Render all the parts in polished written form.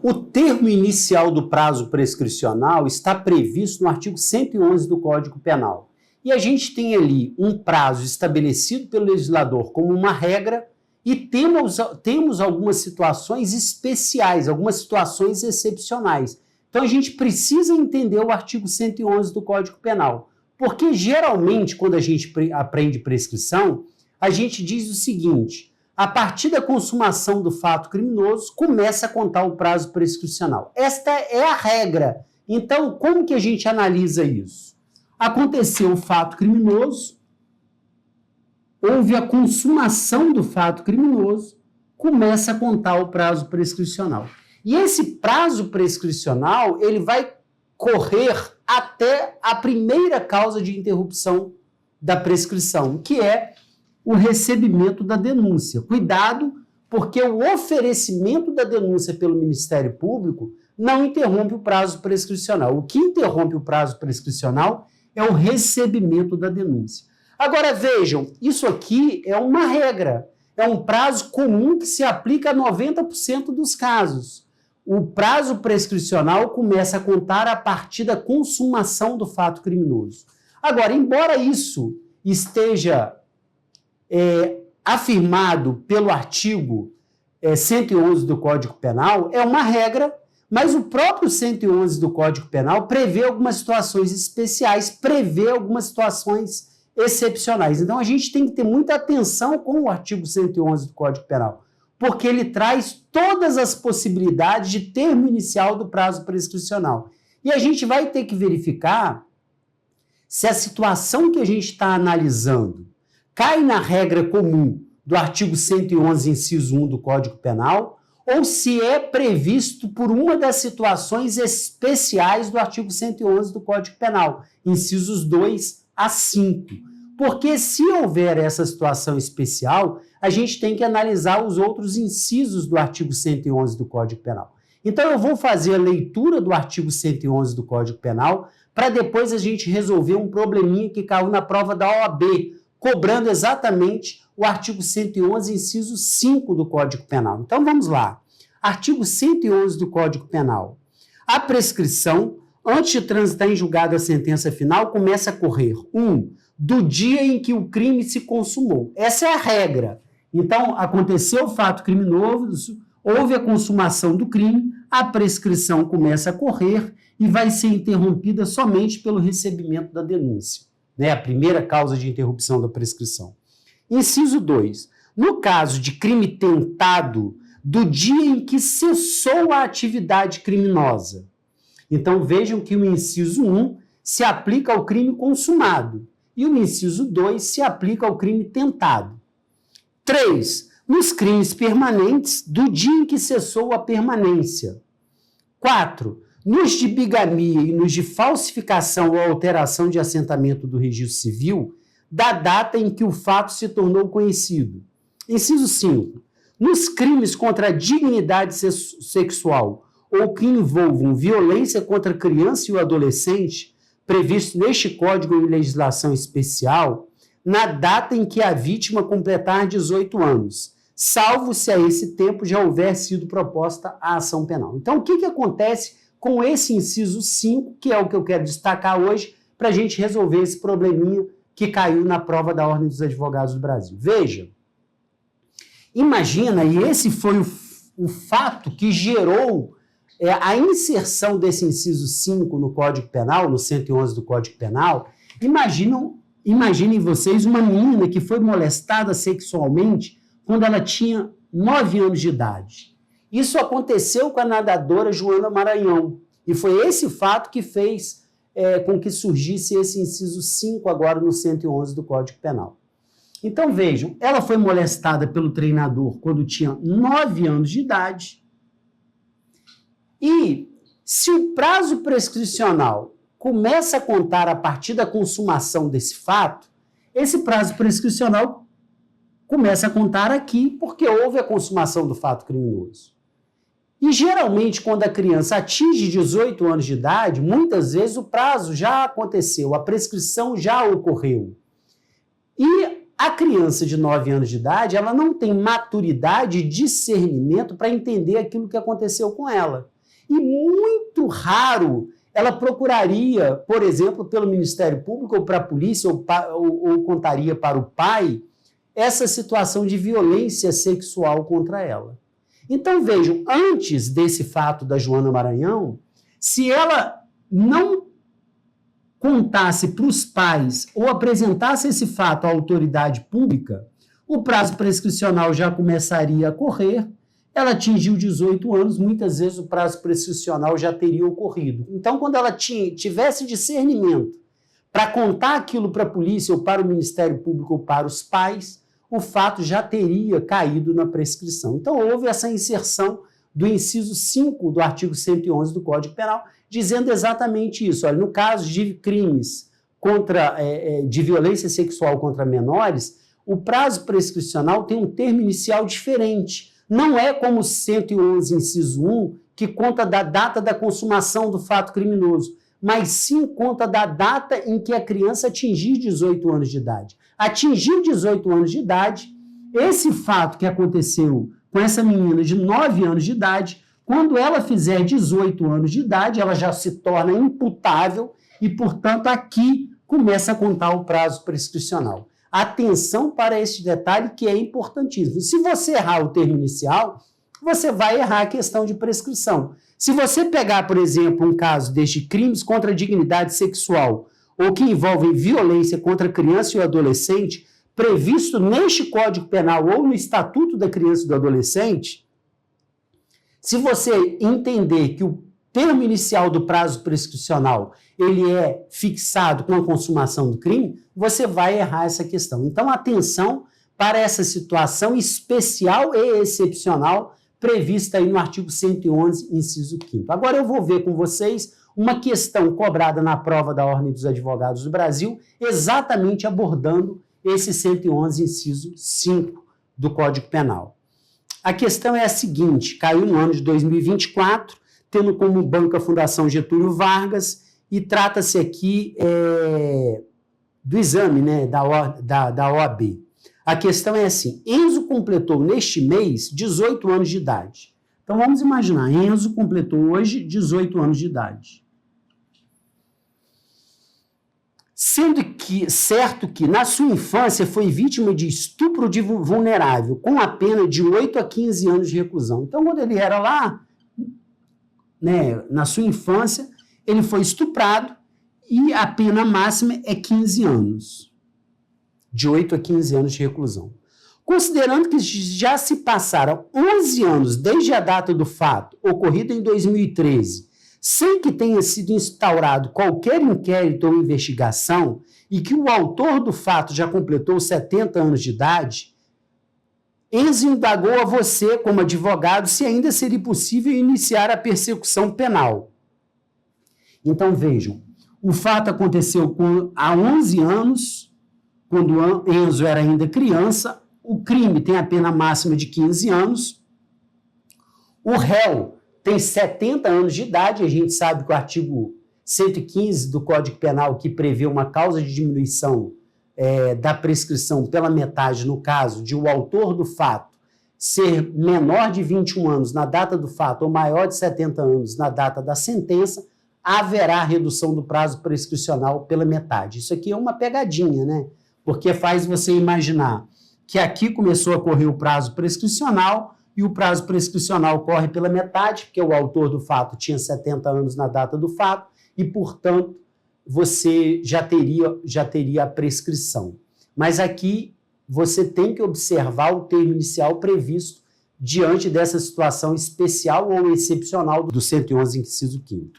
O termo inicial do prazo prescricional está previsto no artigo 111 do Código Penal. E a gente tem ali um prazo estabelecido pelo legislador como uma regra e temos algumas situações especiais, algumas situações excepcionais. Então a gente precisa entender o artigo 111 do Código Penal. Porque geralmente, quando a gente aprende prescrição, a gente diz o seguinte: a partir da consumação do fato criminoso, começa a contar o prazo prescricional. Esta é a regra. Então, como que a gente analisa isso? Aconteceu o fato criminoso, houve a consumação do fato criminoso, começa a contar o prazo prescricional. E esse prazo prescricional, ele vai correr até a primeira causa de interrupção da prescrição, que é o recebimento da denúncia. Cuidado, porque o oferecimento da denúncia pelo Ministério Público não interrompe o prazo prescricional. O que interrompe o prazo prescricional é o recebimento da denúncia. Agora vejam, isso aqui é uma regra, é um prazo comum que se aplica a 90% dos casos. O prazo prescricional começa a contar a partir da consumação do fato criminoso. Agora, embora isso esteja afirmado pelo artigo 111 do Código Penal, é uma regra, mas o próprio 111 do Código Penal prevê algumas situações especiais, prevê algumas situações excepcionais. Então a gente tem que ter muita atenção com o artigo 111 do Código Penal, porque ele traz todas as possibilidades de termo inicial do prazo prescricional. E a gente vai ter que verificar se a situação que a gente está analisando cai na regra comum do artigo 111, inciso 1 do Código Penal, ou se é previsto por uma das situações especiais do artigo 111 do Código Penal, incisos 2 a 5. Porque se houver essa situação especial, a gente tem que analisar os outros incisos do artigo 111 do Código Penal. Então eu vou fazer a leitura do artigo 111 do Código Penal para depois a gente resolver um probleminha que caiu na prova da OAB, cobrando exatamente o artigo 111, inciso 5 do Código Penal. Então vamos lá. Artigo 111 do Código Penal. A prescrição, antes de transitar em julgado a sentença final, começa a correr, do dia em que o crime se consumou. Essa é a regra. Então, aconteceu o fato criminoso, houve a consumação do crime, a prescrição começa a correr e vai ser interrompida somente pelo recebimento da denúncia. A primeira causa de interrupção da prescrição. Inciso 2. No caso de crime tentado, do dia em que cessou a atividade criminosa. Então vejam que o inciso 1 se aplica ao crime consumado e o inciso 2 se aplica ao crime tentado. 3. Nos crimes permanentes, do dia em que cessou a permanência. 4. Nos de bigamia e nos de falsificação ou alteração de assentamento do registro civil, da data em que o fato se tornou conhecido. Inciso 5. Nos crimes contra a dignidade sexual ou que envolvam violência contra a criança e o adolescente, previsto neste Código em legislação especial, na data em que a vítima completar 18 anos, salvo se a esse tempo já houver sido proposta a ação penal. Então, o que acontece com esse inciso 5, que é o que eu quero destacar hoje, para a gente resolver esse probleminha que caiu na prova da Ordem dos Advogados do Brasil. Veja, imagina, e esse foi o fato que gerou a inserção desse inciso 5 no Código Penal, no 111 do Código Penal. Imaginem vocês uma menina que foi molestada sexualmente quando ela tinha 9 anos de idade. Isso aconteceu com a nadadora Joana Maranhão. E foi esse fato que fez com que surgisse esse inciso 5 agora no 111 do Código Penal. Então vejam, ela foi molestada pelo treinador quando tinha 9 anos de idade. E se o prazo prescricional começa a contar a partir da consumação desse fato, esse prazo prescricional começa a contar aqui porque houve a consumação do fato criminoso. E geralmente, quando a criança atinge 18 anos de idade, muitas vezes o prazo já aconteceu, a prescrição já ocorreu. E a criança de 9 anos de idade, ela não tem maturidade e discernimento para entender aquilo que aconteceu com ela. E muito raro ela procuraria, por exemplo, pelo Ministério Público ou para a polícia, ou contaria para o pai essa situação de violência sexual contra ela. Então, vejam, antes desse fato da Joana Maranhão, se ela não contasse para os pais ou apresentasse esse fato à autoridade pública, o prazo prescricional já começaria a correr, ela atingiu 18 anos, muitas vezes o prazo prescricional já teria ocorrido. Então, quando ela tivesse discernimento para contar aquilo para a polícia ou para o Ministério Público ou para os pais, o fato já teria caído na prescrição. Então, houve essa inserção do inciso 5 do artigo 111 do Código Penal, dizendo exatamente isso. Olha, no caso de crimes de violência sexual contra menores, o prazo prescricional tem um termo inicial diferente. Não é como o 111, inciso 1, que conta da data da consumação do fato criminoso, mas sim conta da data em que a criança atingir 18 anos de idade. Atingir 18 anos de idade, esse fato que aconteceu com essa menina de 9 anos de idade, quando ela fizer 18 anos de idade, ela já se torna imputável e, portanto, aqui começa a contar o prazo prescricional. Atenção para esse detalhe que é importantíssimo. Se você errar o termo inicial, você vai errar a questão de prescrição. Se você pegar, por exemplo, um caso deste crimes contra a dignidade sexual ou que envolvem violência contra a criança e o adolescente, previsto neste Código Penal ou no Estatuto da Criança e do Adolescente, se você entender que o termo inicial do prazo prescricional ele é fixado com a consumação do crime, você vai errar essa questão. Então, atenção para essa situação especial e excepcional prevista aí no artigo 111, inciso 5º. Agora eu vou ver com vocês uma questão cobrada na prova da Ordem dos Advogados do Brasil, exatamente abordando esse 111, inciso 5 do Código Penal. A questão é a seguinte, caiu no ano de 2024, tendo como banco a Fundação Getúlio Vargas, e trata-se aqui do exame, né, da OAB. A questão é assim, Enzo completou neste mês 18 anos de idade. Então vamos imaginar, Enzo completou hoje 18 anos de idade. Sendo que, certo que na sua infância foi vítima de estupro de vulnerável, com a pena de 8 a 15 anos de reclusão. Então, quando ele era lá, né, na sua infância, ele foi estuprado e a pena máxima é 15 anos. De 8 a 15 anos de reclusão. Considerando que já se passaram 11 anos desde a data do fato, ocorrido em 2013, sem que tenha sido instaurado qualquer inquérito ou investigação e que o autor do fato já completou 70 anos de idade, Enzo indagou a você, como advogado, se ainda seria possível iniciar a persecução penal. Então, vejam, o fato aconteceu há 11 anos, quando Enzo era ainda criança, o crime tem a pena máxima de 15 anos, o réu tem 70 anos de idade, a gente sabe que o artigo 115 do Código Penal, que prevê uma causa de diminuição da prescrição pela metade, no caso de o autor do fato ser menor de 21 anos na data do fato ou maior de 70 anos na data da sentença, haverá redução do prazo prescricional pela metade. Isso aqui é uma pegadinha, né? Porque faz você imaginar que aqui começou a correr o prazo prescricional e o prazo prescricional corre pela metade, porque o autor do fato tinha 70 anos na data do fato e, portanto, você já teria a prescrição. Mas aqui você tem que observar o termo inicial previsto diante dessa situação especial ou excepcional do 111, inciso 5º.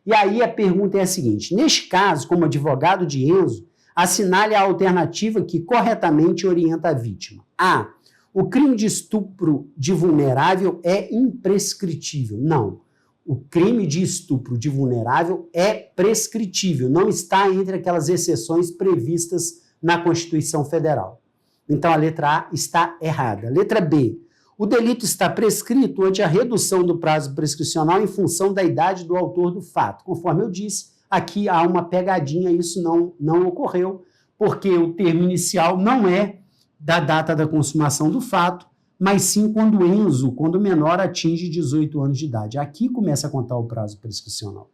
E aí a pergunta é a seguinte, neste caso, como advogado de Enzo, assinale a alternativa que corretamente orienta a vítima. A. O crime de estupro de vulnerável é imprescritível. Não. O crime de estupro de vulnerável é prescritível. Não está entre aquelas exceções previstas na Constituição Federal. Então, a letra A está errada. Letra B. O delito está prescrito ante a redução do prazo prescricional em função da idade do autor do fato. Conforme eu disse, aqui há uma pegadinha, isso não ocorreu, porque o termo inicial não é da data da consumação do fato, mas sim quando Enzo, quando o menor atinge 18 anos de idade. Aqui começa a contar o prazo prescricional.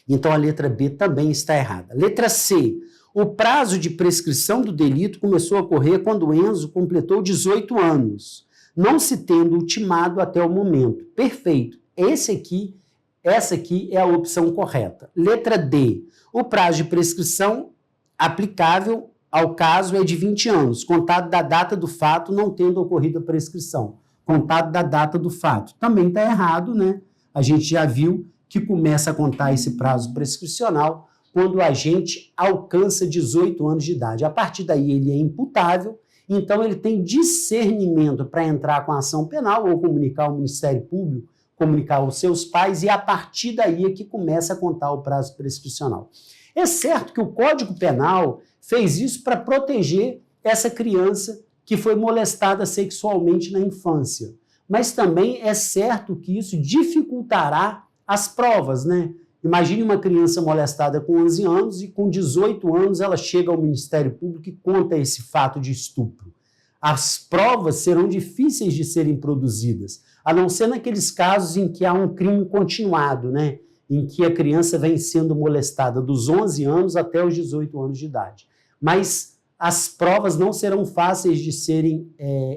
Então a letra B também está errada. Letra C. O prazo de prescrição do delito começou a correr quando Enzo completou 18 anos, não se tendo ultimado até o momento. Perfeito. Essa aqui é a opção correta. Letra D. O prazo de prescrição aplicável ao caso é de 20 anos, contado da data do fato, não tendo ocorrido a prescrição. Contado da data do fato. Também está errado, né? A gente já viu que começa a contar esse prazo prescricional quando o agente alcança 18 anos de idade. A partir daí ele é imputável, então ele tem discernimento para entrar com a ação penal ou comunicar ao Ministério Público, comunicar aos seus pais, e a partir daí é que começa a contar o prazo prescricional. É certo que o Código Penal fez isso para proteger essa criança que foi molestada sexualmente na infância, mas também é certo que isso dificultará as provas, né? Imagine uma criança molestada com 11 anos e com 18 anos ela chega ao Ministério Público e conta esse fato de estupro. As provas serão difíceis de serem produzidas, a não ser naqueles casos em que há um crime continuado, né? Em que a criança vem sendo molestada dos 11 anos até os 18 anos de idade. Mas as provas não serão fáceis de serem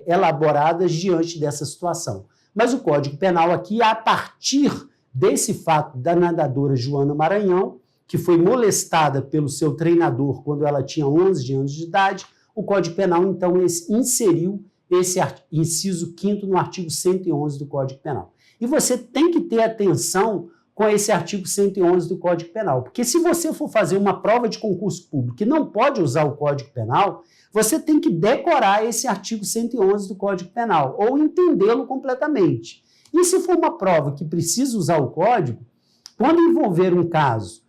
elaboradas diante dessa situação. Mas o Código Penal aqui, a partir desse fato da nadadora Joana Maranhão, que foi molestada pelo seu treinador quando ela tinha 11 anos de idade, o Código Penal, então, inseriu esse inciso 5º no artigo 111 do Código Penal. E você tem que ter atenção com esse artigo 111 do Código Penal, porque se você for fazer uma prova de concurso público que não pode usar o Código Penal, você tem que decorar esse artigo 111 do Código Penal, ou entendê-lo completamente. E se for uma prova que precisa usar o código, quando envolver um caso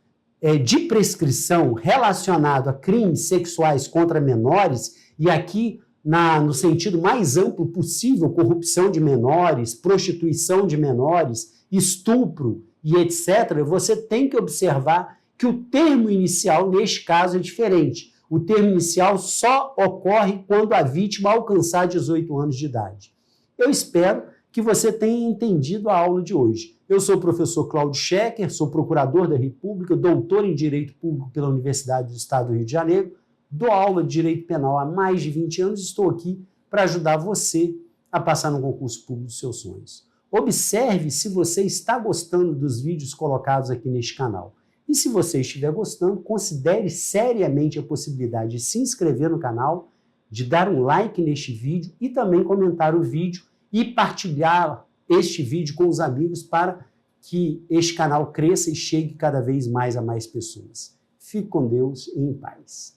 de prescrição relacionado a crimes sexuais contra menores, e aqui no sentido mais amplo possível, corrupção de menores, prostituição de menores, estupro e etc., você tem que observar que o termo inicial, neste caso, é diferente. O termo inicial só ocorre quando a vítima alcançar 18 anos de idade. Eu espero que você tenha entendido a aula de hoje. Eu sou o professor Cláudio Schecker, sou procurador da República, doutor em Direito Público pela Universidade do Estado do Rio de Janeiro, dou aula de Direito Penal há mais de 20 anos e estou aqui para ajudar você a passar no concurso público dos seus sonhos. Observe se você está gostando dos vídeos colocados aqui neste canal. E se você estiver gostando, considere seriamente a possibilidade de se inscrever no canal, de dar um like neste vídeo e também comentar o vídeo e partilhar este vídeo com os amigos para que este canal cresça e chegue cada vez mais a mais pessoas. Fique com Deus e em paz.